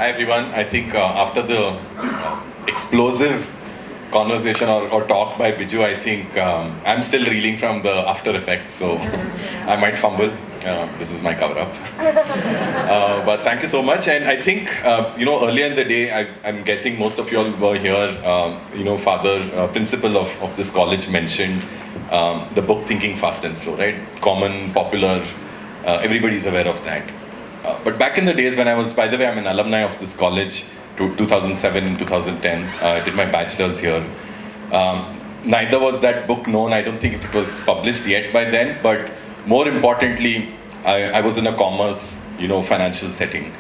Hi everyone. I think after the explosive conversation or talk by Biju, I think I'm still reeling from the after effects, so I might fumble. This is my cover up. But thank you so much. And I think, earlier in the day, I'm guessing most of you all were here. Father, principal of this college mentioned the book Thinking Fast and Slow, right? Common, popular, everybody's aware of that. But back in the days when I was, by the way, I'm an alumni of this college, 2007 and 2010. I did my bachelor's here. Neither was that book known. I don't think it was published yet by then. But more importantly, I was in a commerce, financial setting,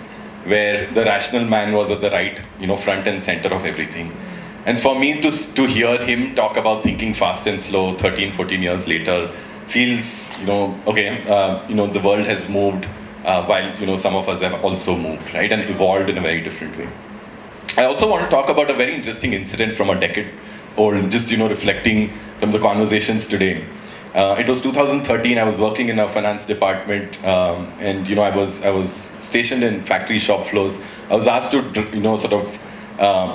where the rational man was at the right, front and center of everything. And for me to hear him talk about thinking fast and slow 13, 14 years later feels, the world has moved. While some of us have also moved, right, and evolved in a very different way. I also want to talk about a very interesting incident from a decade old, just reflecting from the conversations today. It was 2013. I was working in a finance department, and I was stationed in factory shop floors. I was asked to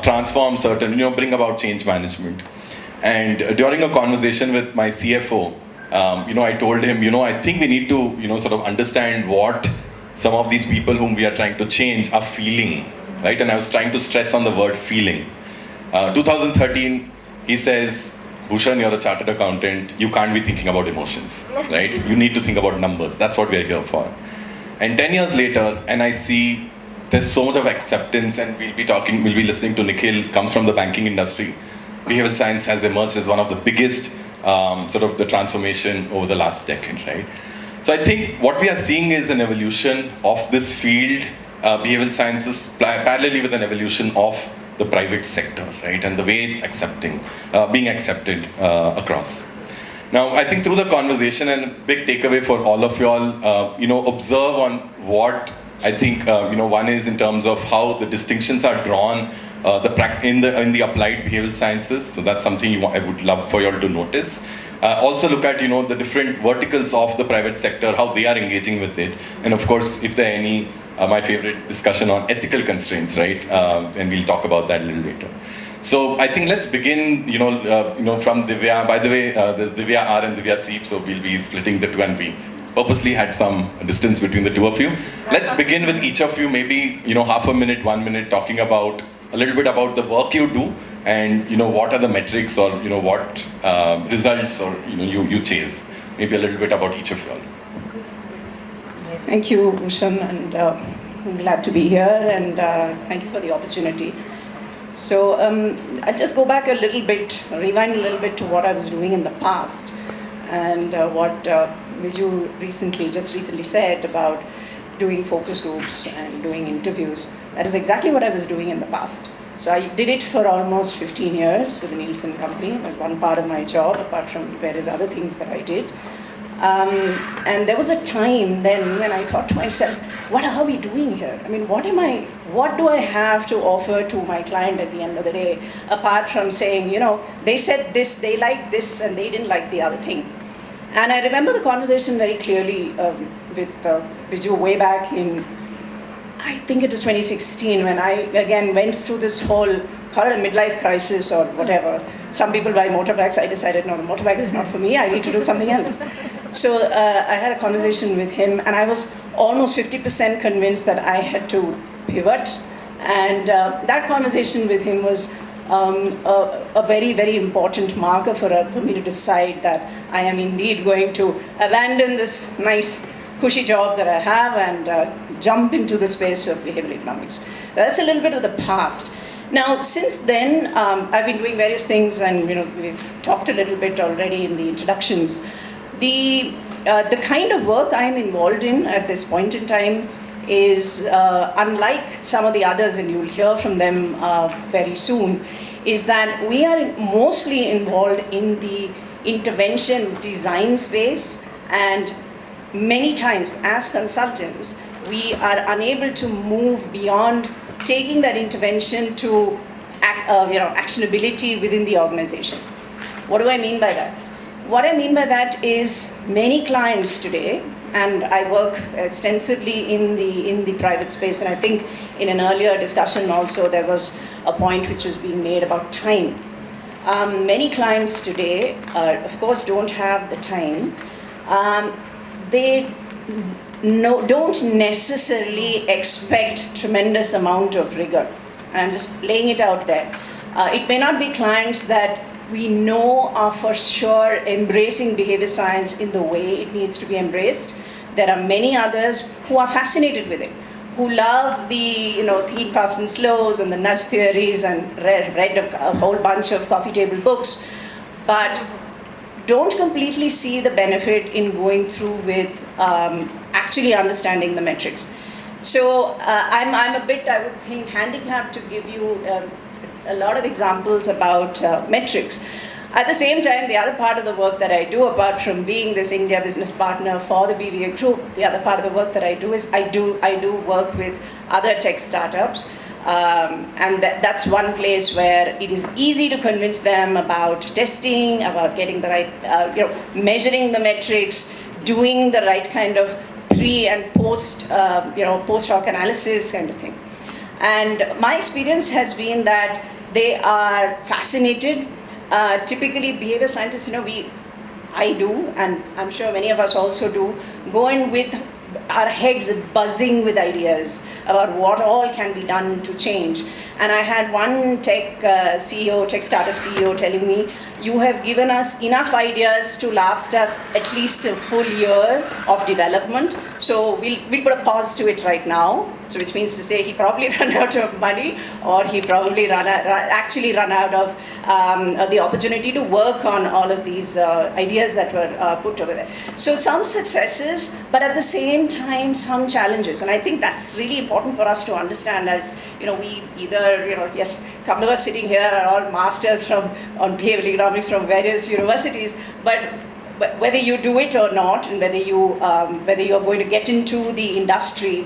transform certain, bring about change management. And during a conversation with my CFO, I told him, I think we need to, understand what some of these people whom we are trying to change are feeling, right? And I was trying to stress on the word feeling. 2013, he says, Bhushan, you're a chartered accountant. You can't be thinking about emotions, right? You need to think about numbers. That's what we're here for. And 10 years later, and I see there's so much of acceptance, and we'll be listening to Nikhil, comes from the banking industry. Behavioral science has emerged as one of the biggest the transformation over the last decade, right? So I think what we are seeing is an evolution of this field, behavioral sciences, parallelly with an evolution of the private sector, right? And the way it's being accepted across. Now, I think through the conversation, and big takeaway for all of you all, observe on what I think, one is in terms of how the distinctions are drawn in the applied behavioral sciences. So that's something I would love for you all to notice. Also look at the different verticals of the private sector, how they are engaging with it, and of course, if there are any, my favorite discussion on ethical constraints, right? And we'll talk about that a little later. So I think let's begin, from Divya. By the way, there's Divya R and Divya C, so we'll be splitting the two, and we purposely had some distance between the two of you. Let's begin with each of you, maybe half a minute, 1 minute, talking about a little bit about the work you do, and what are the metrics, or what results, or you chase. Maybe a little bit about each of you all. Thank you, Bhushan, and I'm glad to be here, and thank you for the opportunity. So I'll just go back a little bit, rewind a little bit to what I was doing in the past, and what Viju just recently said about doing focus groups and doing interviews. That is exactly what I was doing in the past. So I did it for almost 15 years with the Nielsen company, like one part of my job, apart from various other things that I did. And there was a time then when I thought to myself, what are we doing here? I mean, what do I have to offer to my client at the end of the day, apart from saying, they said this, they liked this, and they didn't like the other thing. And I remember the conversation very clearly with Biju way back in, I think it was 2016, when I again went through this whole, call it a midlife crisis or whatever. Some people buy motorbikes. I decided, no, the motorbike is not for me. I need to do something else. So I had a conversation with him, and I was almost 50% convinced that I had to pivot. And that conversation with him was a very, very important marker for me to decide that I am indeed going to abandon this nice, cushy job that I have and jump into the space of behavioral economics. That's a little bit of the past. Now, since then, I've been doing various things, and we've talked a little bit already in the introductions. The kind of work I'm involved in at this point in time is, unlike some of the others, and you'll hear from them very soon, is that we are mostly involved in the intervention design space, and many times as consultants, we are unable to move beyond taking that intervention to actionability within the organization. What do I mean by that? What I mean by that is many clients today, and I work extensively in the private space. And I think in an earlier discussion also there was a point which was being made about time. Many clients today, of course, don't have the time. They don't necessarily expect tremendous amount of rigor. I'm just laying it out there. It may not be clients that we know are for sure embracing behavior science in the way it needs to be embraced. There are many others who are fascinated with it, who love the think fast and slows and the nudge theories and read a whole bunch of coffee table books, but don't completely see the benefit in going through with actually understanding the metrics. So I'm a bit, I would think, handicapped to give you a lot of examples about metrics. At the same time, the other part of the work that I do, apart from being this India business partner for the BVA group, the other part of the work that I do is I do work with other tech startups. And that's one place where it is easy to convince them about testing, about getting the right, measuring the metrics, doing the right kind of pre and post, post hoc analysis kind of thing. And my experience has been that they are fascinated. Typically, behavior scientists, I do, and I'm sure many of us also do, go in with our heads buzzing with ideas about what all can be done to change. And I had one tech startup CEO telling me, you have given us enough ideas to last us at least a full year of development. So we'll put a pause to it right now. So which means to say he probably ran out of money, or he probably actually run out of the opportunity to work on all of these ideas that were put over there. So some successes, but at the same time some challenges. And I think that's really important for us to understand, as we either, yes, a couple of us sitting here are all masters on behavioral economics from various universities, but whether you do it or not, and whether you're going to get into the industry,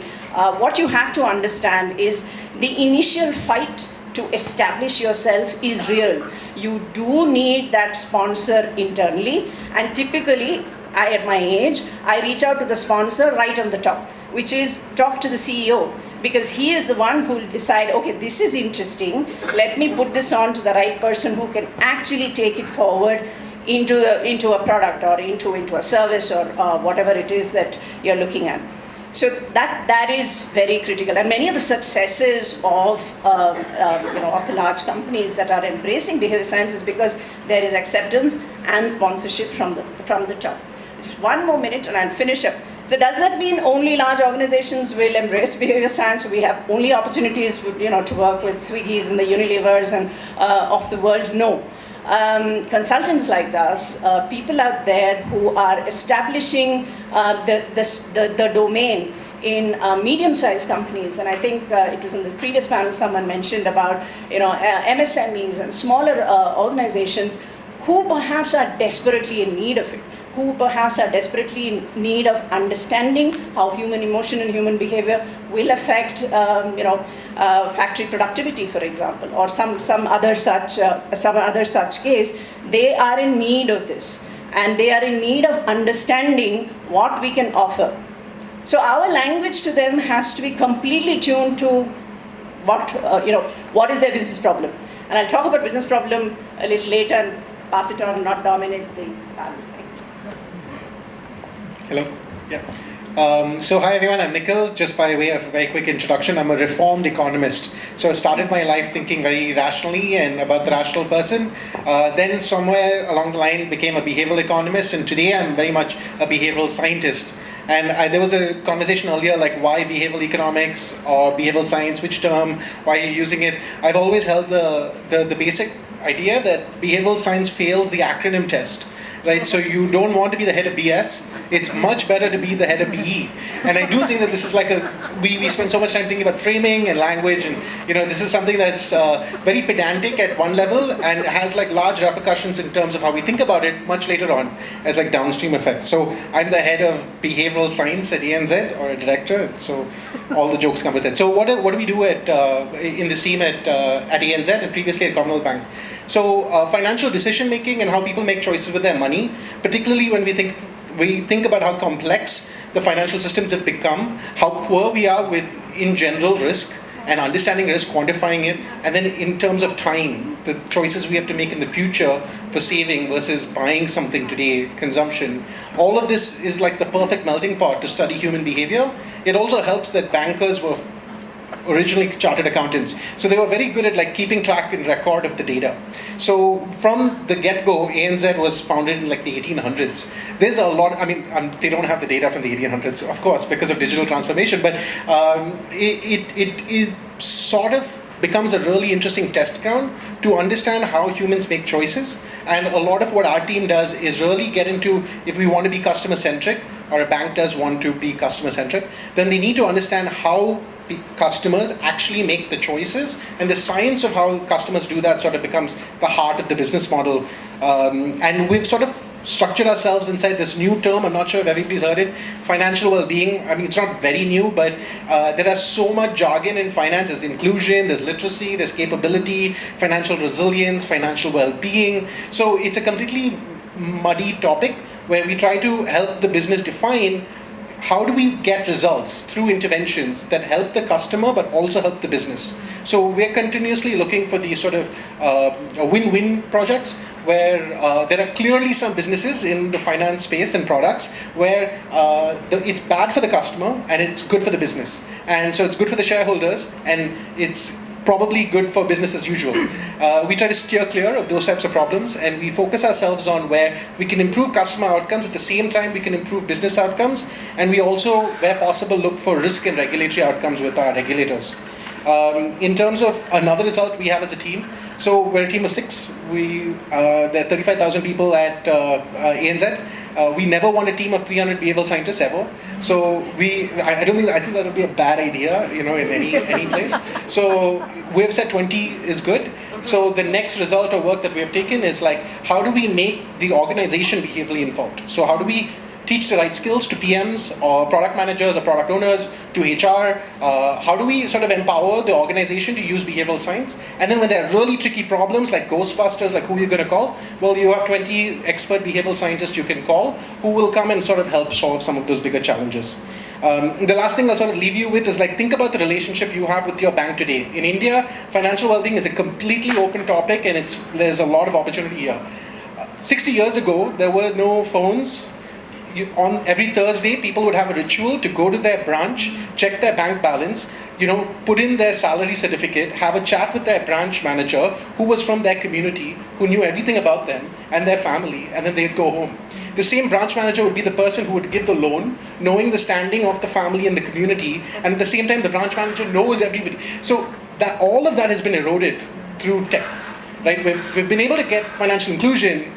what you have to understand is the initial fight to establish yourself is real. You do need that sponsor internally, and typically, at my age, I reach out to the sponsor right on the top, which is talk to the CEO. Because he is the one who will decide, okay, this is interesting, let me put this on to the right person who can actually take it forward into a product or into a service or whatever it is that you're looking at. So that is very critical. And many of the successes of the large companies that are embracing behavior science is because there is acceptance and sponsorship from the top. Just one more minute and I'll finish up. So does that mean only large organizations will embrace behavior science? We have only opportunities, to work with Swiggy's and the Unilevers and of the world? No. Consultants like us, people out there who are establishing the domain in medium-sized companies, and I think it was in the previous panel someone mentioned about MSMEs and smaller organizations who perhaps are desperately in need of it, who perhaps are desperately in need of understanding how human emotion and human behavior will affect, factory productivity, for example, or some other such case. They are in need of this, and they are in need of understanding what we can offer. So our language to them has to be completely tuned to what is their business problem. And I'll talk about business problem a little later and pass it on, not dominate the panel. Hello. Yeah. So hi everyone, I'm Nikhil. Just by way of a very quick introduction, I'm a reformed economist. So I started my life thinking very rationally and about the rational person. Then somewhere along the line became a behavioral economist, and today I'm very much a behavioral scientist. And there was a conversation earlier, like why behavioral economics or behavioral science, which term, why are you using it? I've always held the basic idea that behavioral science fails the acronym test. Right, so you don't want to be the head of BS. It's much better to be the head of BE. And I do think that this is like we spend so much time thinking about framing and language, and this is something that's very pedantic at one level and has like large repercussions in terms of how we think about it much later on as like downstream effects. So I'm the head of behavioral science at ANZ, or a director. So all the jokes come with it. So what do we do in this team at ANZ and previously at Commonwealth Bank? So financial decision making and how people make choices with their money, particularly when we think about how complex the financial systems have become, how poor we are with, in general, risk and understanding risk, quantifying it, and then in terms of time, the choices we have to make in the future for saving versus buying something today, consumption. All of this is like the perfect melting pot to study human behavior. It also helps that bankers were originally chartered accountants. So they were very good at like keeping track and record of the data. So from the get-go, ANZ was founded in like the 1800s. There's a lot, I mean, they don't have the data from the 1800s, of course, because of digital transformation, but it is sort of becomes a really interesting test ground to understand how humans make choices. And a lot of what our team does is really get into, if we want to be customer centric, or a bank does want to be customer centric, then they need to understand how customers actually make the choices, and the science of how customers do that sort of becomes the heart of the business model. And we've sort of structured ourselves inside this new term. I'm not sure if everybody's heard it, financial well-being. I mean, it's not very new, but there is so much jargon in finance. There's inclusion, there's literacy, there's capability, financial resilience, financial well-being. So it's a completely muddy topic where we try to help the business define how do we get results through interventions that help the customer but also help the business. So we're continuously looking for these sort of win-win projects where there are clearly some businesses in the finance space and products where it's bad for the customer and it's good for the business. And so it's good for the shareholders and it's probably good for business as usual. We try to steer clear of those types of problems, and we focus ourselves on where we can improve customer outcomes, at the same time we can improve business outcomes, and we also, where possible, look for risk and regulatory outcomes with our regulators. In terms of another result we have as a team, so we're a team of 6. There are 35,000 people at ANZ. We never want a team of 300 behavioral scientists ever. So I think that would be a bad idea, in any place. So we've said 20 is good. So the next result of work that we have taken is like, how do we make the organization behaviorally informed? So how do we teach the right skills to PMs or product managers or product owners, to HR? How do we sort of empower the organization to use behavioral science? And then when there are really tricky problems like Ghostbusters, like who you're going to call, well, you have 20 expert behavioral scientists you can call who will come and sort of help solve some of those bigger challenges. The last thing I'll sort of leave you with is like, think about the relationship you have with your bank today. In India, financial well-being is a completely open topic, and there's a lot of opportunity here. 60 years ago, there were no phones. On every Thursday, people would have a ritual to go to their branch, check their bank balance, put in their salary certificate, have a chat with their branch manager who was from their community, who knew everything about them and their family, and then they'd go home. The same branch manager would be the person who would give the loan, knowing the standing of the family and the community, and at the same time, the branch manager knows everybody. So that all of that has been eroded through tech, right? We've been able to get financial inclusion,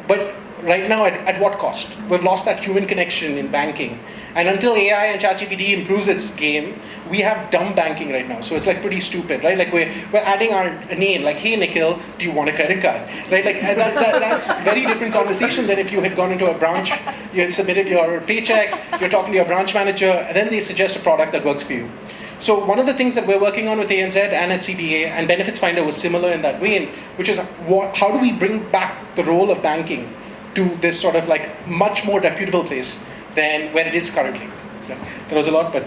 but right now, at what cost? We've lost that human connection in banking. And until AI and ChatGPT improves its game, we have dumb banking right now. So it's like pretty stupid, right? Like we're adding our name, like, hey, Nikhil, do you want a credit card? Right? Like that's a very different conversation than if you had gone into a branch, you had submitted your paycheck, you're talking to your branch manager, and then they suggest a product that works for you. So one of the things that we're working on with ANZ and at CBA, and Benefits Finder was similar in that vein, which is how do we bring back the role of banking to this sort of like much more reputable place than where it is currently. Yeah. There was a lot, but...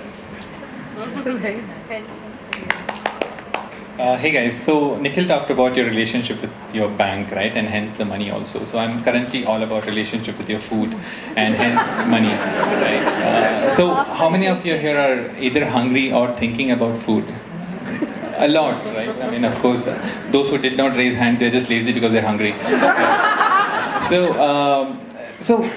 Hey guys, so Nikhil talked about your relationship with your bank, right? And hence the money also. So I'm currently all about relationship with your food and hence money, right? So how many of you here are either hungry or thinking about food? A lot, right? I mean, of course, those who did not raise hand, they're just lazy because they're hungry. So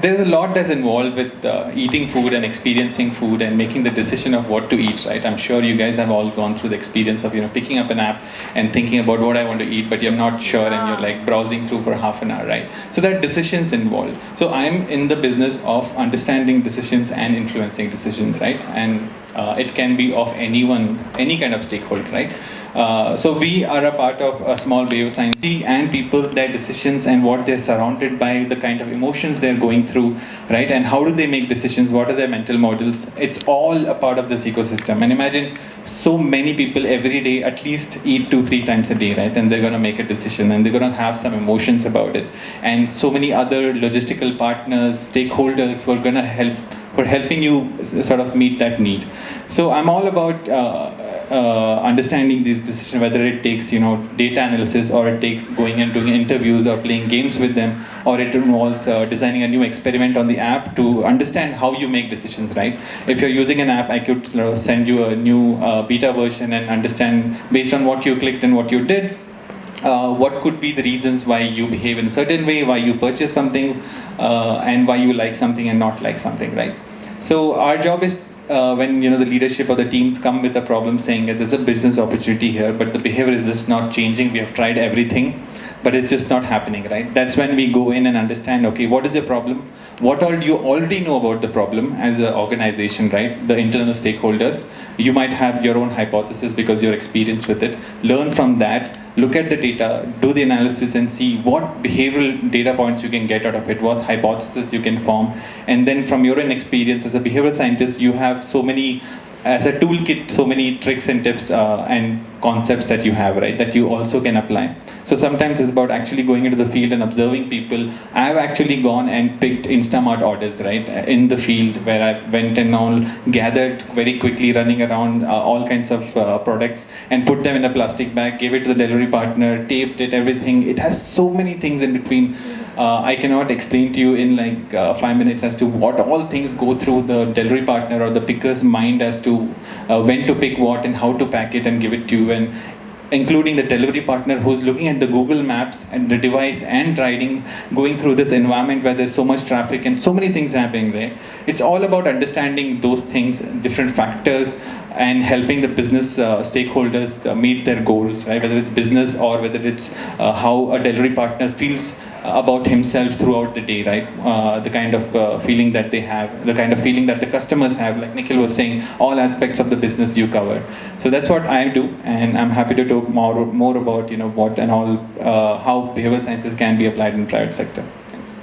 there's a lot that's involved with eating food and experiencing food and making the decision of what to eat, right? I'm sure you guys have all gone through the experience of picking up an app and thinking about what I want to eat, but you're not sure and you're like browsing through for half an hour, right? So there are decisions involved. So I'm in the business of understanding decisions and influencing decisions, right? And it can be of anyone, any kind of stakeholder, right? So we are a part of a small behavioral science and people, their decisions and what they're surrounded by, the kind of emotions they're going through, right? And how do they make decisions? What are their mental models? It's all a part of this ecosystem. And imagine so many people every day at least eat 2-3 times a day, right? And they're going to make a decision and they're going to have some emotions about it. And so many other logistical partners, stakeholders who are going to help for helping you sort of meet that need. So I'm all about understanding these decisions, whether it takes data analysis, or it takes going and doing interviews or playing games with them, or it involves designing a new experiment on the app to understand how you make decisions, right? If you're using an app, I could send you a new beta version and understand based on what you clicked and what you did, what could be the reasons why you behave in a certain way, why you purchase something, and why you like something and not like something, right? So our job is when the leadership or the teams come with a problem saying that there's a business opportunity here, but the behavior is just not changing. We have tried everything, but it's just not happening, right? That's when we go in and understand, okay, what is the problem? What all you already know about the problem as an organization, right? The internal stakeholders. You might have your own hypothesis because you're experienced with it. Learn from that, look at the data, do the analysis and see what behavioral data points you can get out of it, what hypothesis you can form. And then from your own experience as a behavioral scientist, you have so many, as a toolkit, so many tricks and tips and concepts that you have, right, that you also can apply. So sometimes it's about actually going into the field and observing people. I've actually gone and picked Instamart orders, right, in the field, where I went and all gathered very quickly, running around all kinds of products and put them in a plastic bag, gave it to the delivery partner, taped it, everything. It has so many things in between. I cannot explain to you in like 5 minutes as to what all things go through the delivery partner or the picker's mind as to when to pick what and how to pack it and give it to you, and including the delivery partner who's looking at the Google Maps and the device and riding, going through this environment where there's so much traffic and so many things happening, right? It's all about understanding those things, different factors, and helping the business stakeholders meet their goals, right? Whether it's business or whether it's how a delivery partner feels about himself throughout the day, right? The kind of feeling that they have, the kind of feeling that the customers have, like Nikhil was saying, all aspects of the business you cover. So that's what I do, and I'm happy to talk more about what and all, how behavioral sciences can be applied in private sector. Thanks.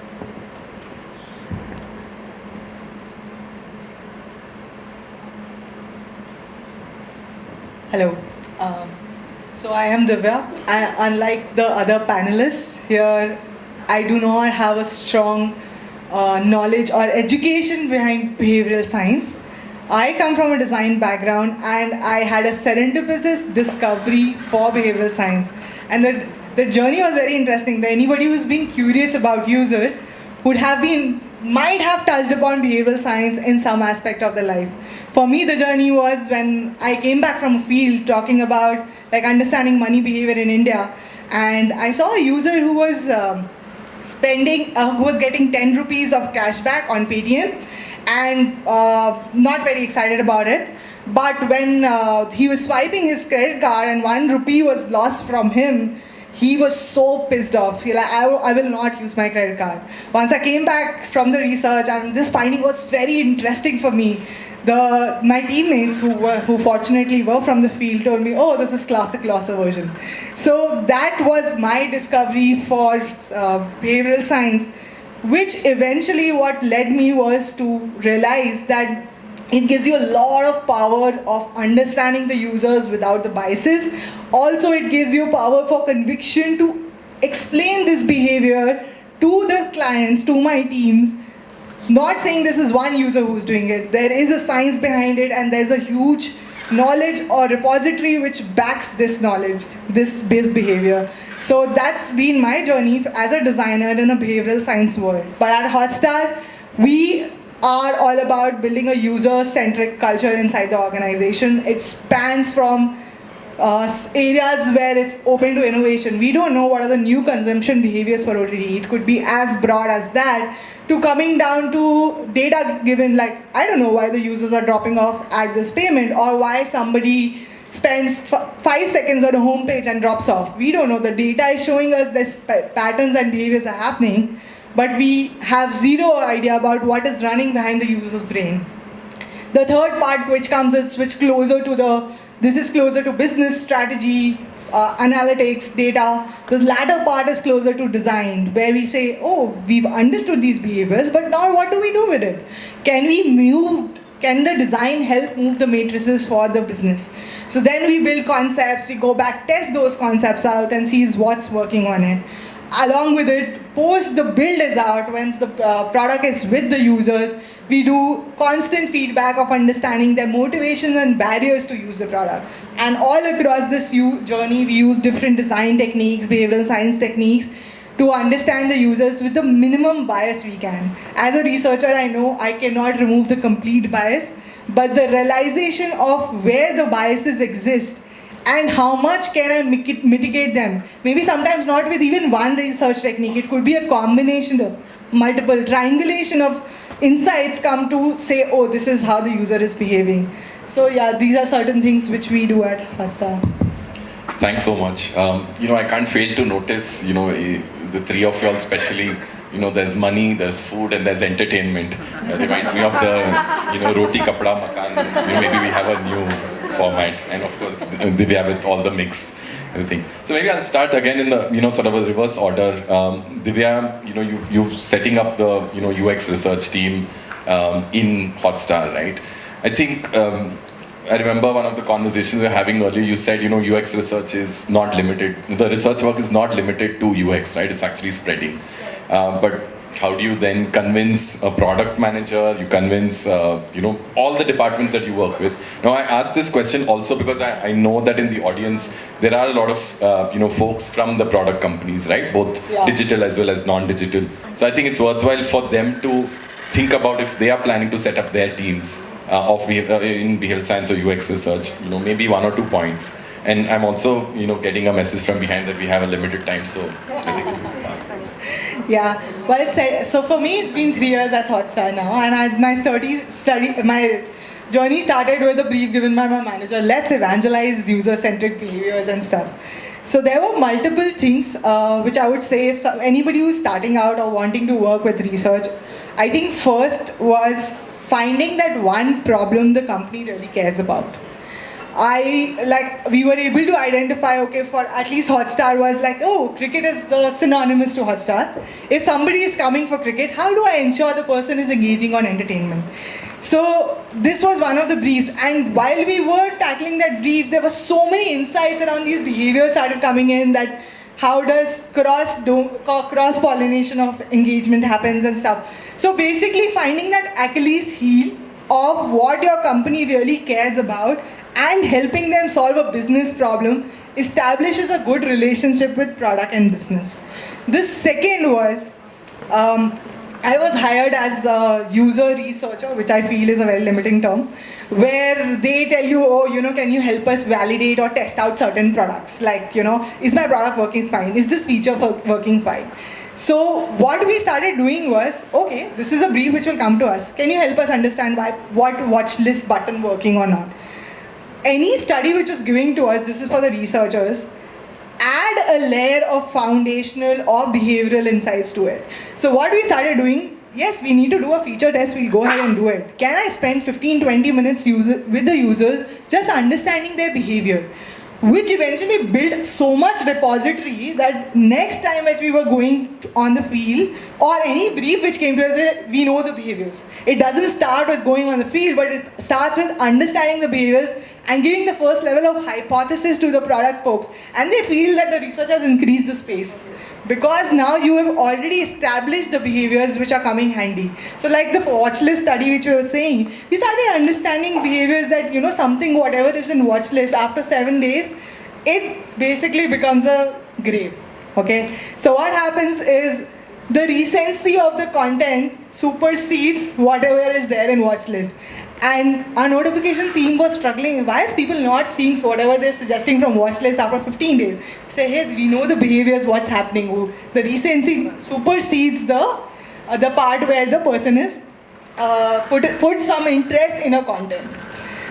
Hello. So I am Divya. Unlike the other panelists here, I do not have a strong knowledge or education behind behavioral science. I come from a design background, and I had a serendipitous discovery for behavioral science. And the journey was very interesting. Anybody who's been curious about user might have touched upon behavioral science in some aspect of their life. For me, the journey was when I came back from a field talking about like understanding money behavior in India, and I saw a user who was who was getting 10 rupees of cashback on Paytm, and not very excited about it. But when he was swiping his credit card and 1 rupee was lost from him, he was so pissed off. He like, I will not use my credit card. Once I came back from the research, and this finding was very interesting for me, my teammates who fortunately were from the field told me, oh, this is classic loss aversion. So that was my discovery for behavioral science, which eventually what led me was to realize that it gives you a lot of power of understanding the users without the biases. Also, it gives you power for conviction to explain this behavior to the clients, to my teams. Not saying this is one user who's doing it. There is a science behind it, and there's a huge knowledge or repository which backs this knowledge, this behavior. So that's been my journey as a designer in a behavioral science world. But at Hotstar, we are all about building a user-centric culture inside the organization. It spans from areas where it's open to innovation. We don't know what are the new consumption behaviors for OTT. It could be as broad as that, to coming down to data given, like, I don't know why the users are dropping off at this payment, or why somebody spends 5 seconds on a home page and drops off. We don't know. The data is showing us this patterns and behaviors are happening, but we have zero idea about what is running behind the user's brain. The third part which this is closer to business strategy, analytics, data. The latter part is closer to design, where we say, oh, we've understood these behaviors, but now what do we do with it? Can the design help move the matrices for the business? So then we build concepts, we go back, test those concepts out and see what's working on it. along with it, post the build is out, once the product is with the users, we do constant feedback of understanding their motivations and barriers to use the product. And all across this journey, we use different design techniques, behavioral science techniques, to understand the users with the minimum bias we can. As a researcher, I know I cannot remove the complete bias, but the realization of where the biases exist and how much can I mitigate them. Maybe sometimes not with even one research technique. It could be a combination of multiple triangulation of insights come to say, oh, this is how the user is behaving. So yeah, these are certain things which we do at Hassa. Thanks so much. I can't fail to notice, the three of you all especially, there's money, there's food, and there's entertainment. It reminds me of the, roti kapda makan. Maybe we have a new format, and of course, Divya with all the mix, everything. So maybe I'll start again in the, sort of a reverse order. Divya, you're setting up the, UX research team in Hotstar, right? I think I remember one of the conversations we were having earlier, you said, UX research is not limited, the research work is not limited to UX, right? It's actually spreading. But how do you then convince a product manager, you convince, all the departments that you work with? Now, I ask this question also because I know that in the audience, there are a lot of, folks from the product companies, right? Both digital as well as non-digital. So I think it's worthwhile for them to think about if they are planning to set up their teams in behavioral science or UX research, maybe 1 or 2 points. And I'm also, getting a message from behind that we have a limited time, so I think we'll move fast. Yeah, well said. So for me, it's been 3 years at Hotstar now, and as my my journey started with a brief given by my manager. Let's evangelize user-centric behaviors and stuff. So there were multiple things which I would say if anybody who's starting out or wanting to work with research, I think first was finding that one problem the company really cares about. We were able to identify, okay, for at least Hotstar was like, oh, cricket is the synonymous to Hotstar. If somebody is coming for cricket, how do I ensure the person is engaging on entertainment? So this was one of the briefs, and while we were tackling that brief, there were so many insights around these behaviors started coming in, that how does cross-pollination of engagement happens and stuff. So basically finding that Achilles heel of what your company really cares about and helping them solve a business problem establishes a good relationship with product and business. The second was, I was hired as a user researcher, which I feel is a very limiting term, where they tell you, oh, can you help us validate or test out certain products? Like, is my product working fine? Is this feature working fine? So what we started doing was, okay, this is a brief which will come to us. Can you help us understand what watch list button working or not? Any study which was giving to us, this is for the researchers, add a layer of foundational or behavioral insights to it. So what we started doing, yes, we need to do a feature test, we'll go ahead and do it. Can I spend 15-20 minutes with the user just understanding their behavior? Which eventually built so much repository that next time that we were going on the field or any brief which came to us, we know the behaviors. It doesn't start with going on the field, but it starts with understanding the behaviors and giving the first level of hypothesis to the product folks. And they feel that the research has increased the space, because now you have already established the behaviors which are coming handy. So like the watch list study which you were saying, we started understanding behaviors that, something, whatever is in watch list, after 7 days, it basically becomes a grave, okay? So what happens is, the recency of the content supersedes whatever is there in watch list. And our notification team was struggling. Why is people not seeing whatever they're suggesting from watch list after 15 days? Say, hey, we know the behaviors, what's happening. The recency supersedes the part where the person is put some interest in a content.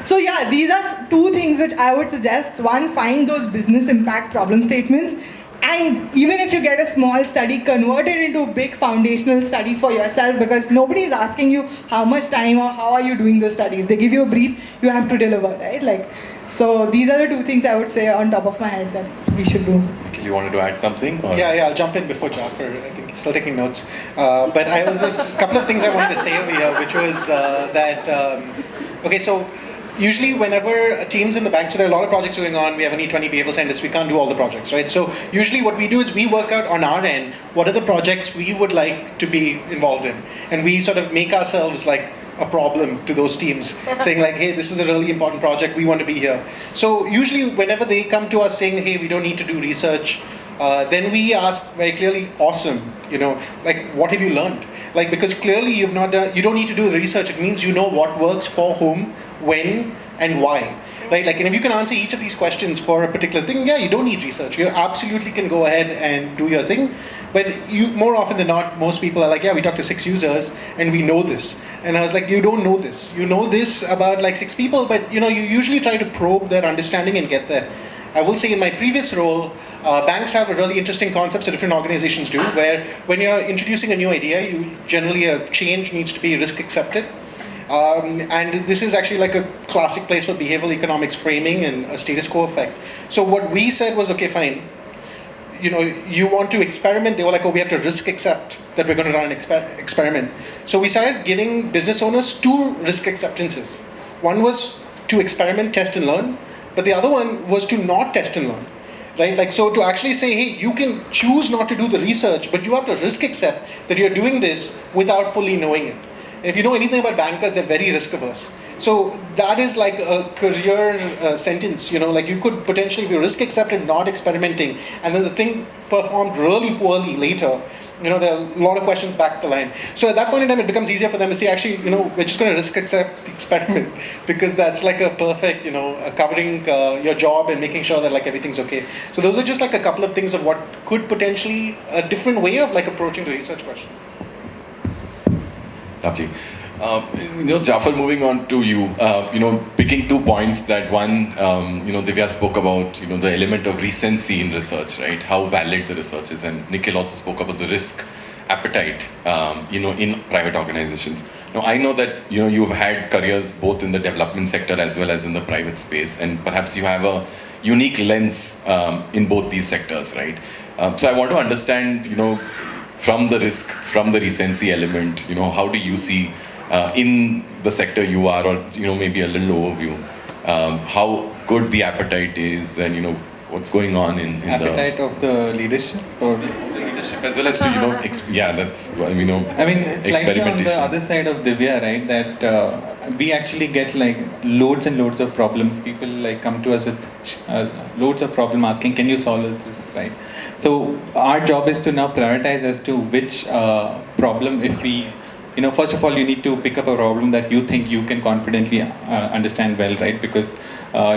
So yeah, these are 2 things which I would suggest. One, find those business impact problem statements. And even if you get a small study, convert it into a big foundational study for yourself, because nobody is asking you how much time or how are you doing those studies. They give you a brief, you have to deliver, right? So these are the 2 things I would say on top of my head that we should do. You wanted to add something? Or? Yeah, I'll jump in before Jafar. I think he's still taking notes. But I was just a couple of things I wanted to say over here, which was that, okay, so usually whenever teams in the bank, so there are a lot of projects going on, we have only 20 behavioral scientists, we can't do all the projects, right? So usually what we do is we work out on our end, what are the projects we would like to be involved in? And we sort of make ourselves like a problem to those teams, saying like, hey, this is a really important project, we want to be here. So usually whenever they come to us saying, hey, we don't need to do research, then we ask very clearly, awesome, like what have you learned? Like, because clearly you've not done, you don't need to do the research, it means you know what works for whom, when, and why. Right? Like, and if you can answer each of these questions for a particular thing, yeah, you don't need research. You absolutely can go ahead and do your thing. But you, more often than not, most people are like, yeah, we talked to 6 users and we know this. And I was like, you don't know this. You know this about like 6 people, but you usually try to probe their understanding and get there. I will say in my previous role, banks have a really interesting concepts that different organizations do, where when you're introducing a new idea, generally a change needs to be risk accepted. And this is actually like a classic place for behavioral economics framing and a status quo effect. So what we said was, okay, fine. You want to experiment? They were like, oh, we have to risk accept that we're going to run an experiment. So we started giving business owners 2 risk acceptances. One was to experiment, test and learn, but the other one was to not test and learn. Right? Like, so to actually say, hey, you can choose not to do the research, but you have to risk accept that you're doing this without fully knowing it. And if you know anything about bankers, they're very risk averse. So that is like a career sentence, like you could potentially be risk accepted, not experimenting, and then the thing performed really poorly later. There are a lot of questions back the line. So at that point in time, it becomes easier for them to say, actually, we're just going to risk accept the experiment because that's like a perfect, covering your job and making sure that like everything's okay. So those are just like a couple of things of what could potentially a different way of like approaching the research question. Lovely. Jafar, moving on to you, picking 2 points that one, Divya spoke about, the element of recency in research, right? How valid the research is. And Nikhil also spoke about the risk appetite, in private organizations. Now, I know that, you've had careers both in the development sector as well as in the private space, and perhaps you have a unique lens in both these sectors, right? So I want to understand, from the risk, from the recency element, how do you see in the sector you are, or maybe a little overview, how good the appetite is, and what's going on in appetite of the leadership, or the leadership as well as to that's I mean, it's slightly on the other side of Divya, right? That we actually get like loads and loads of problems. People like come to us with loads of problem asking, can you solve this, right? So our job is to now prioritize as to which problem, if we, first of all, you need to pick up a problem that you think you can confidently understand well, right? Because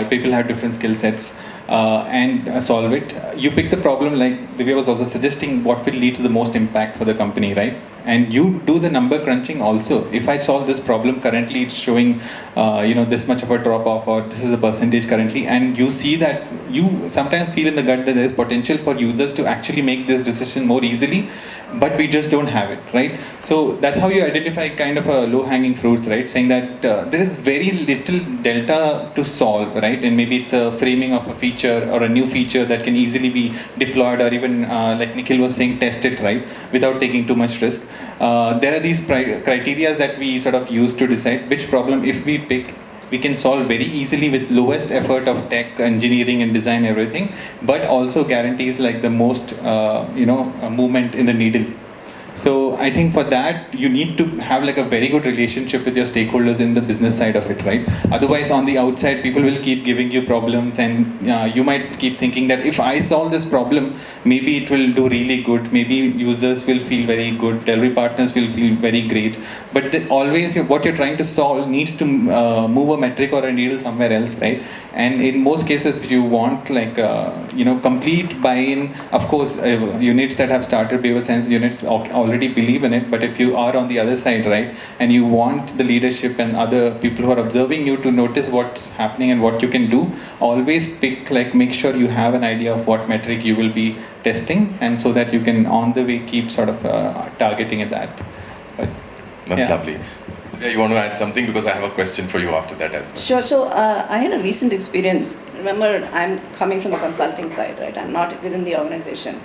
people have different skill sets and solve it. You pick the problem, like Divya was also suggesting, what will lead to the most impact for the company, right? And you do the number crunching also. If I solve this problem, currently it's showing, this much of a drop off, or this is a percentage currently, and you see that you sometimes feel in the gut that there is potential for users to actually make this decision more easily, but we just don't have it, right? So that's how you identify kind of a low-hanging fruits, right? Saying that there is very little delta to solve, right? And maybe it's a framing of a feature or a new feature that can easily be deployed, or even like Nikhil was saying, test it, right? Without taking too much risk. There are these criteria that we sort of use to decide which problem, if we pick, we can solve very easily with lowest effort of tech, engineering and design, everything, but also guarantees like the most, movement in the needle. So I think for that, you need to have like a very good relationship with your stakeholders in the business side of it, right? Otherwise, on the outside, people will keep giving you problems, and you might keep thinking that if I solve this problem, maybe it will do really good. Maybe users will feel very good. Delivery partners will feel very great. But always what you're trying to solve needs to move a metric or a needle somewhere else, right? And in most cases, if you want like, complete buy-in, of course, units that have started behavior science units already believe in it, but if you are on the other side, right, and you want the leadership and other people who are observing you to notice what's happening and what you can do, always pick, like, make sure you have an idea of what metric you will be testing, and so that you can on the way keep sort of targeting at that. But, that's lovely. Yeah, you want to add something, because I have a question for you after that as well. Sure. So I had a recent experience. Remember, I'm coming from the consulting side, right? I'm not within the organization.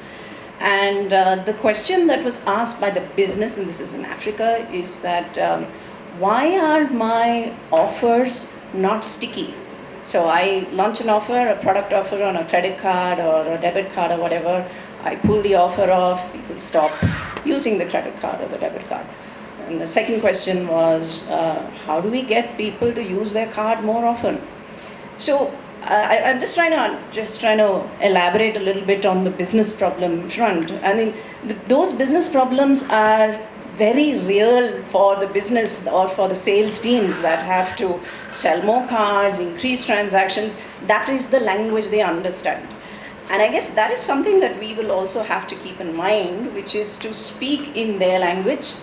And the question that was asked by the business, and this is in Africa, is that why are my offers not sticky? So I launch an offer, a product offer on a credit card or a debit card or whatever. I pull the offer off, people stop using the credit card or the debit card. And the second question was, how do we get people to use their card more often? So I'm just trying to elaborate a little bit on the business problem front. I mean, those business problems are very real for the business or for the sales teams that have to sell more cards, increase transactions. That is the language they understand. And I guess that is something that we will also have to keep in mind, which is to speak in their language.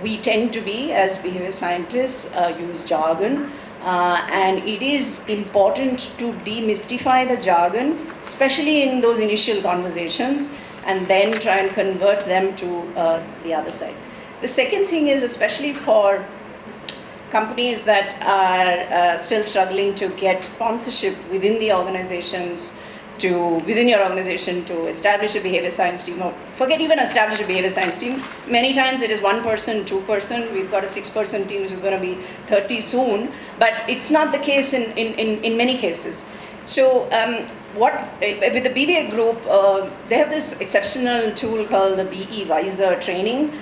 We tend to be, as behavior scientists, use jargon. And it is important to demystify the jargon, especially in those initial conversations, and then try and convert them to the other side. The second thing is, especially for companies that are still struggling to get sponsorship within the organizations, within your organization to establish a behavior science team, or forget even establish a behavior science team. Many times it is 1 person, 2 person. We've got a 6-person team which is going to be 30 soon, but it's not the case in many cases. So with the BBA group, they have this exceptional tool called the BE Wiser training,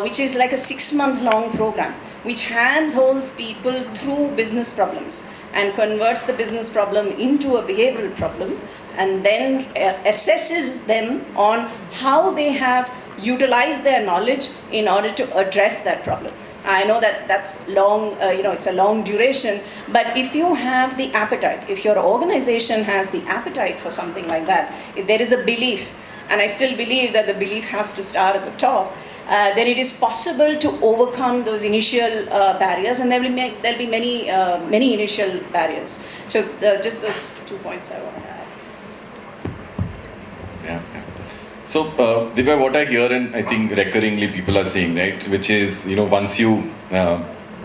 which is like a 6-month-long program, which hands-holds people through business problems and converts the business problem into a behavioral problem, and then assesses them on how they have utilized their knowledge in order to address that problem. I know that that's long, it's a long duration, but if you have the appetite, if your organization has the appetite for something like that, if there is a belief, and I still believe that the belief has to start at the top, then it is possible to overcome those initial barriers, and there'll be many initial barriers. So just those 2 points I want to add. Yeah. So, Divya, what I hear and I think recurringly people are saying, right, which is, once you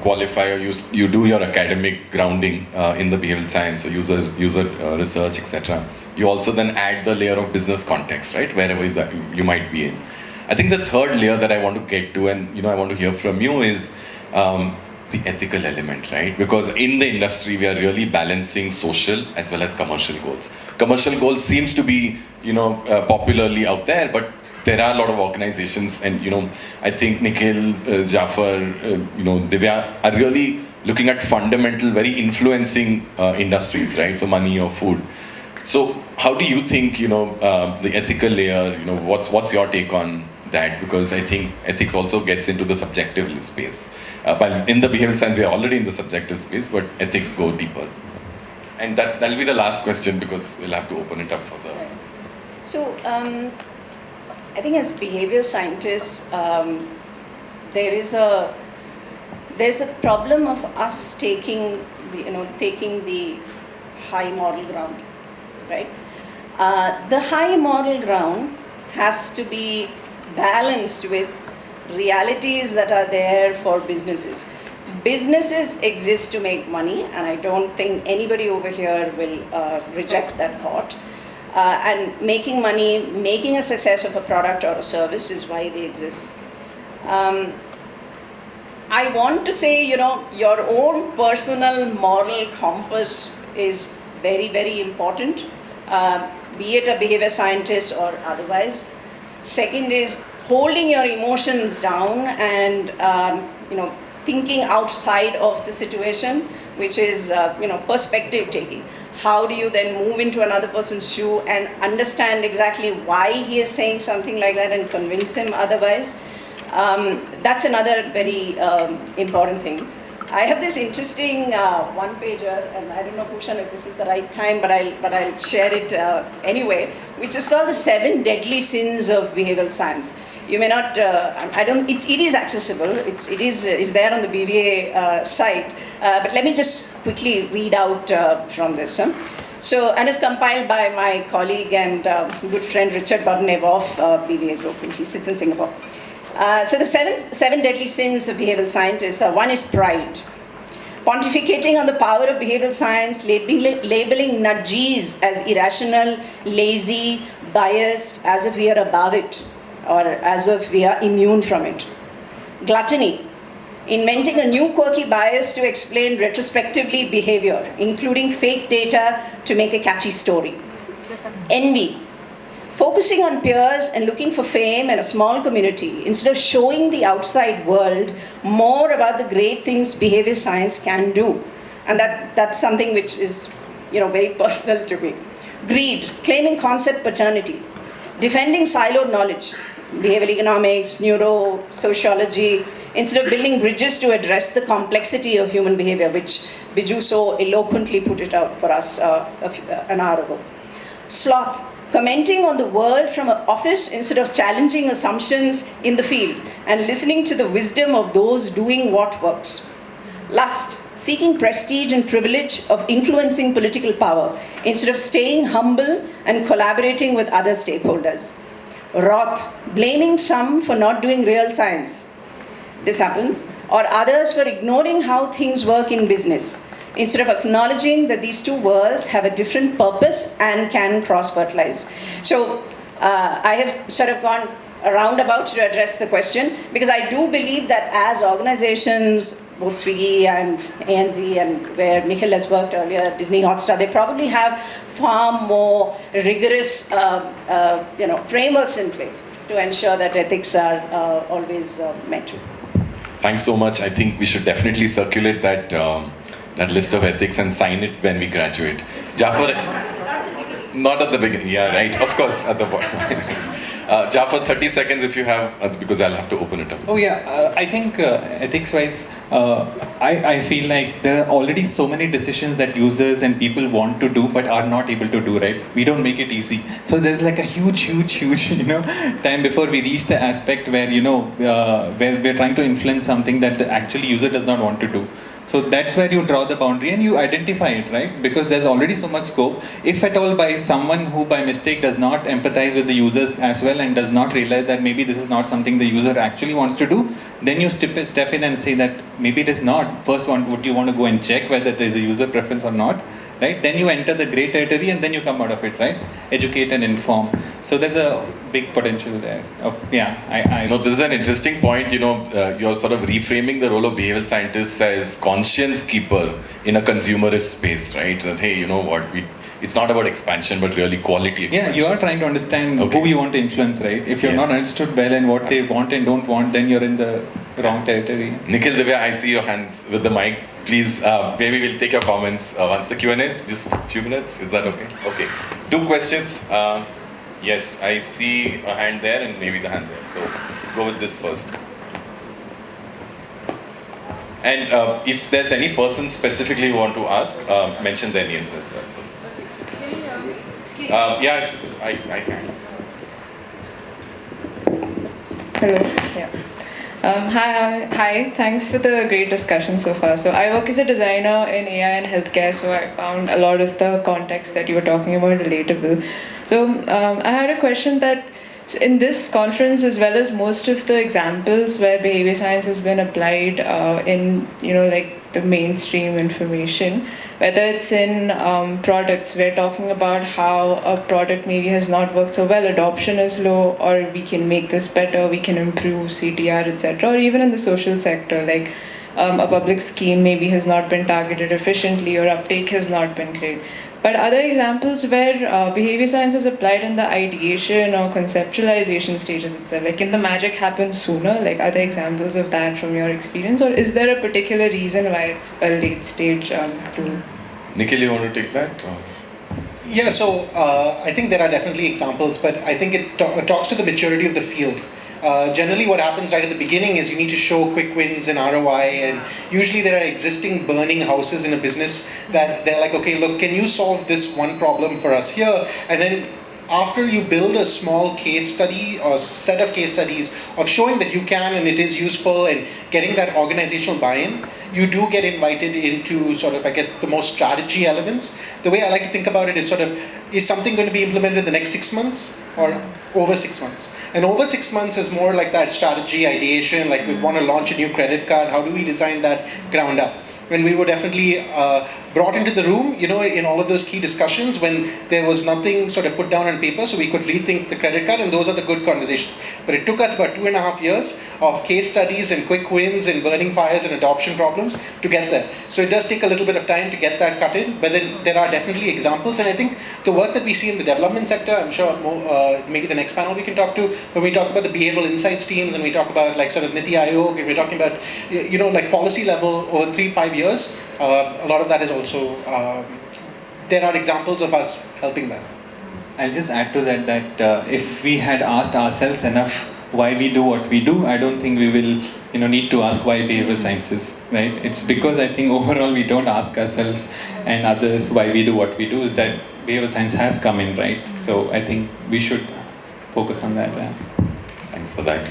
qualify or you do your academic grounding in the behavioral science or user research, etc., you also then add the layer of business context, right, wherever you might be in. I think the third layer that I want to get to, and I want to hear from you, is the ethical element, right? Because in the industry, we are really balancing social as well as commercial goals. Commercial goals seems to be, popularly out there, but there are a lot of organizations, and I think Nikhil, Jafar, Divya are really looking at fundamental, very influencing industries, right? So money or food. So how do you think, the ethical layer, what's your take on that? Because I think ethics also gets into the subjective space. But in the behavioral science, we are already in the subjective space, but ethics go deeper. And that'll be the last question, because we'll have to open it up for the... So I think as behavior scientists, there's a problem of us taking the high moral ground, right? The high moral ground has to be balanced with realities that are there for businesses. Businesses exist to make money, and I don't think anybody over here will reject that thought. And making money, making a success of a product or a service is why they exist. I want to say, your own personal moral compass is very, very important, be it a behavior scientist or otherwise. Second is holding your emotions down and, thinking outside of the situation, which is, perspective taking. How do you then move into another person's shoe and understand exactly why he is saying something like that and convince him otherwise? That's another very important thing. I have this interesting one-pager, and I don't know, Bhushan, if this is the right time, but I'll share it anyway, which is called the 7 Deadly Sins of Behavioral Science. You may not, it is accessible, it is there on the BVA site, but let me just quickly read out from this. So, and it's compiled by my colleague and good friend Richard Barnev of BVA Group, and he sits in Singapore. So the seven deadly sins of behavioral scientists, one is pride. Pontificating on the power of behavioral science, labeling nudges as irrational, lazy, biased, as if we are above it, or as if we are immune from it. Gluttony, inventing a new quirky bias to explain retrospectively behavior, including fake data to make a catchy story. Envy, focusing on peers and looking for fame in a small community instead of showing the outside world more about the great things behavior science can do. And that's something which is, very personal to me. Greed, claiming concept paternity, defending siloed knowledge, behavioral economics, neurosociology, instead of building bridges to address the complexity of human behavior, which Biju so eloquently put it out for us an hour ago. Sloth, commenting on the world from an office instead of challenging assumptions in the field and listening to the wisdom of those doing what works. Lust, seeking prestige and privilege of influencing political power instead of staying humble and collaborating with other stakeholders. Wrath, blaming some for not doing real science. This happens. Or others for ignoring how things work in business, instead of acknowledging that these two worlds have a different purpose and can cross-fertilize. So I have sort of gone around about to address the question, because I do believe that as organizations, both Swiggy and ANZ and where Nikhil has worked earlier, Disney Hotstar, they probably have far more rigorous frameworks in place to ensure that ethics are always met to. Thanks so much. I think we should definitely circulate that list of ethics and sign it when we graduate. Jafar, not at the beginning. Yeah, right. Of course, at the bottom. Jafar, 30 seconds if you have, because I'll have to open it up. Oh yeah, I think ethics-wise, I feel like there are already so many decisions that users and people want to do but are not able to do, right? We don't make it easy. So there's like a huge, time before we reach the aspect where, where we're trying to influence something that the actual user does not want to do. So that's where you draw the boundary and you identify it, right? Because there's already so much scope. If at all by someone who by mistake does not empathize with the users as well and does not realize that maybe this is not something the user actually wants to do, then you step in and say that maybe it is not. First one, would you want to go and check whether there is a user preference or not? Right? Then you enter the grey territory and then you come out of it, right? Educate and inform. So there's a big potential there. No, this is an interesting point. You're sort of reframing the role of behavioral scientists as conscience keeper in a consumerist space, right? That, hey, you know what? It's not about expansion, but really quality expansion. Yeah, you are trying to understand who you want to influence, right? If you're not understood well and what they want and don't want, then you're in the wrong territory. Nikhil, Divya, I see your hands with the mic. Please, maybe we'll take your comments once the Q&A is, just a few minutes. Is that okay? Okay. 2 questions. Yes, I see a hand there and maybe the hand there. So go with this first. And if there's any person specifically you want to ask, mention their names as well. So. Yeah, I can. Hello. Yeah. Hi. Thanks for the great discussion so far. So I work as a designer in AI and healthcare, so I found a lot of the context that you were talking about relatable. So I had a question that in this conference, as well as most of the examples where behavior science has been applied in, like the mainstream information, whether it's in products, we're talking about how a product maybe has not worked so well, adoption is low, or we can make this better, we can improve CTR, etc. Or even in the social sector, like a public scheme maybe has not been targeted efficiently or uptake has not been great. But other examples where behavior science is applied in the ideation or conceptualization stages itself, like can the magic happen sooner? Like other examples of that from your experience, or is there a particular reason why it's a late stage tool? Nikhil, you want to take that? Yeah, so I think there are definitely examples, but I think it talks to the maturity of the field. Generally what happens right at the beginning is you need to show quick wins and ROI, and usually there are existing burning houses in a business that they're like, okay, look, can you solve this one problem for us here? And then after you build a small case study or set of case studies of showing that you can and it is useful and getting that organizational buy-in, you do get invited into sort of, I guess, the more strategy elements. The way I like to think about it is sort of, is something going to be implemented in the next 6 months or over 6 months? And over 6 months is more like that strategy ideation, like we want to launch a new credit card, how do we design that ground up? And we would definitely brought into the room, in all of those key discussions when there was nothing sort of put down on paper, so we could rethink the credit card, and those are the good conversations. But it took us about 2.5 years of case studies and quick wins and burning fires and adoption problems to get there. So it does take a little bit of time to get that cut in, but then there are definitely examples, and I think the work that we see in the development sector, I'm sure maybe the next panel we can talk to, when we talk about the behavioral insights teams and we talk about like sort of Niti Aayog, and we're talking about like policy level over 3-5 years, a lot of that is also, there are examples of us helping that. I'll just add to that if we had asked ourselves enough why we do what we do, I don't think we will need to ask why behavioral sciences, right? It's because I think overall we don't ask ourselves and others why we do what we do, is that behavioral science has come in, right? So I think we should focus on that. Thanks for that.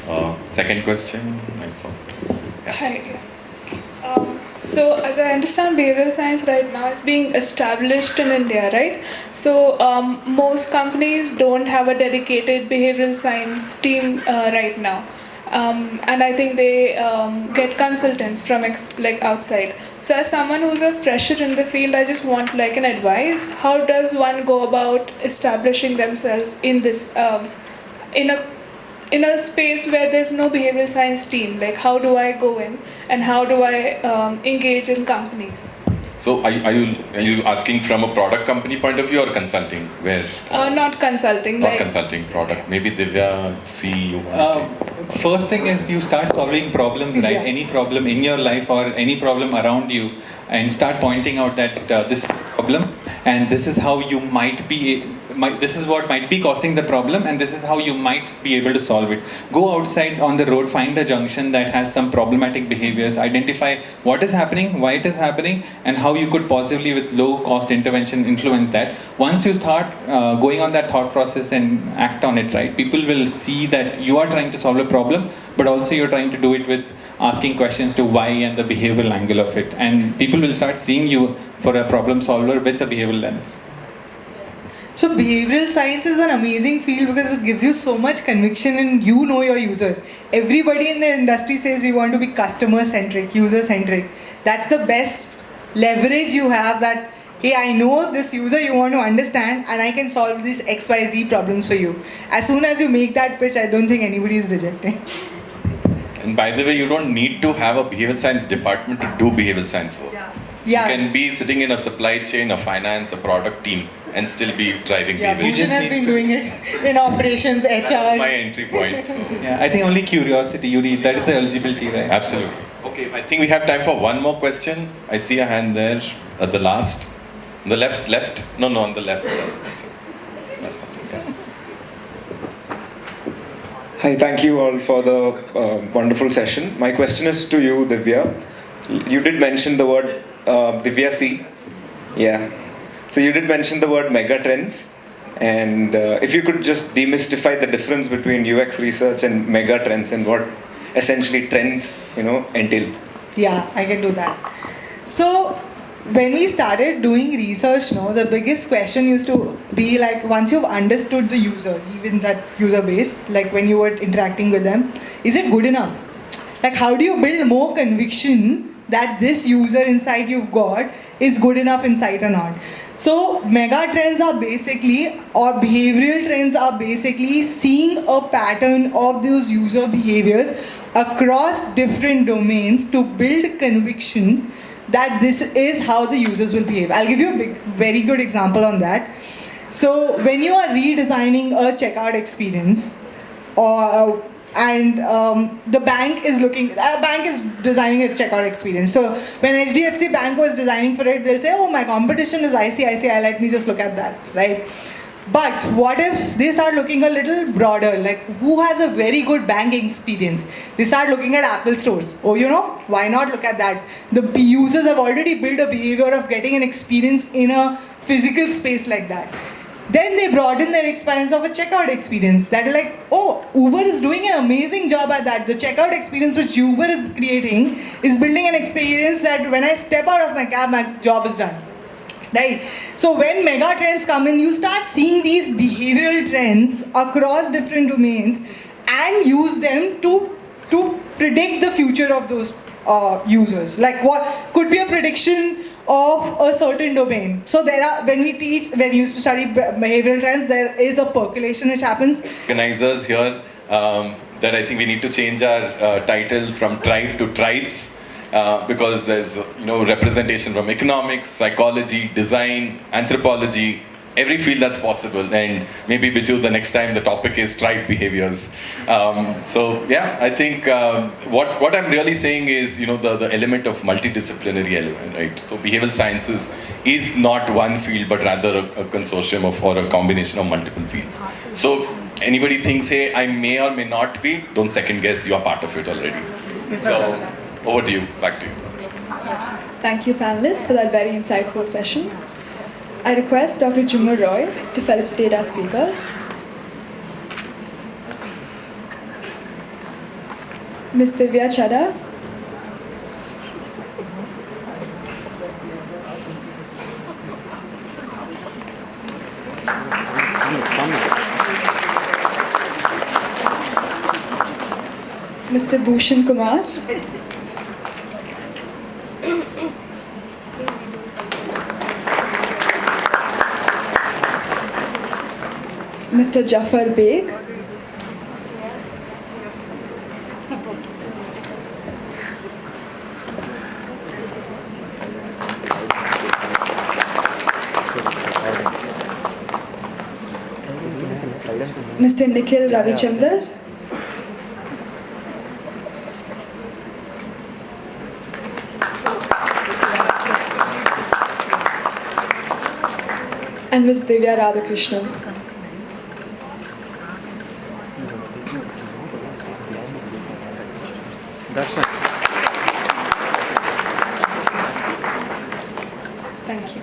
Second question, I saw. Yeah. Hi. So as I understand, behavioral science right now is being established in India, right? So most companies don't have a dedicated behavioral science team right now. And I think they get consultants from outside. So as someone who's a fresher in the field, I just want like an advice. How does one go about establishing themselves in this, in a space where there's no behavioral science team? Like how do I go in and how do I engage in companies? So are you asking from a product company point of view or consulting? Where? Not consulting. Not consulting, product. Maybe Divya, see you. First thing is you start solving problems, right? Yeah. Any problem in your life or any problem around you, and start pointing out that this is a problem and this is how you might be, this is what might be causing the problem and this is how you might be able to solve it. Go outside on the road, find a junction that has some problematic behaviors, identify what is happening, why it is happening, and how you could possibly with low cost intervention influence that. Once you start going on that thought process and act on it, right, people will see that you are trying to solve a problem, but also you're trying to do it with asking questions to why and the behavioral angle of it, and people will start seeing you for a problem solver with a behavioral lens. So behavioral science is an amazing field because it gives you so much conviction and your user. Everybody in the industry says we want to be customer centric, user centric. That's the best leverage you have, that hey, I know this user you want to understand and I can solve these XYZ problems for you. As soon as you make that pitch, I don't think anybody is rejecting. And by the way, you don't need to have a behavioral science department to do behavioral science work. Yeah. So you can be sitting in a supply chain, a finance, a product team, and still be driving Yeah, behavioral. Bhushan has been doing it in operations, HR. That's my entry point. So. Yeah, I think only curiosity you need. That is the eligibility, right? Absolutely. Okay, I think we have time for one more question. I see a hand there at the last. On the left? No, on the left. That's it. Yeah. Hi, thank you all for the wonderful session. My question is to you, Divya. You did mention the word Divya C. Yeah. So you did mention the word mega trends. And if you could just demystify the difference between UX research and mega trends and what essentially trends, entail. Yeah, I can do that. So when we started doing research, the biggest question used to be like, once you've understood the user, even that user base, like when you were interacting with them, is it good enough? Like how do you build more conviction that this user insight you've got is good enough insight or not? So mega trends are basically, or behavioral trends are basically seeing a pattern of those user behaviors across different domains to build conviction that this is how the users will behave. I'll give you a very good example on that. So when you are redesigning a checkout experience, the bank is designing a checkout experience. So when HDFC Bank was designing for it, they'll say, oh, my competition is ICICI, let me just look at that, right? But what if they start looking a little broader, like who has a very good banking experience? They start looking at Apple stores. Oh, why not look at that? The users have already built a behavior of getting an experience in a physical space like that. Then they broaden their experience of a checkout experience. That is like, oh, Uber is doing an amazing job at that. The checkout experience which Uber is creating is building an experience that when I step out of my cab, my job is done. Right? So when mega trends come in, you start seeing these behavioral trends across different domains and use them to predict the future of those users. Like what could be a prediction of a certain domain. So there are, when we used to study behavioral trends, there is a percolation which happens. Organizers here that I think we need to change our title from tribe to tribes. Because there's representation from economics, psychology, design, anthropology, every field that's possible. And maybe Biju, the next time the topic is tribe behaviors. So yeah, I think what I'm really saying is the element of multidisciplinary element, right? So behavioral sciences is not one field but rather a consortium of or a combination of multiple fields. So anybody thinks, hey, I may or may not be, don't second guess, you are part of it already. So over to you, back to you. Thank you, panelists, for that very insightful session. I request Dr. Jumar Roy to felicitate our speakers. Ms. Divya Chadha. Mr. Bhushan Kumar. Mr. Jafar Beg. Mr. Nikhil Ravichandar. And Ms. Divya Radhakrishnan. Thank you.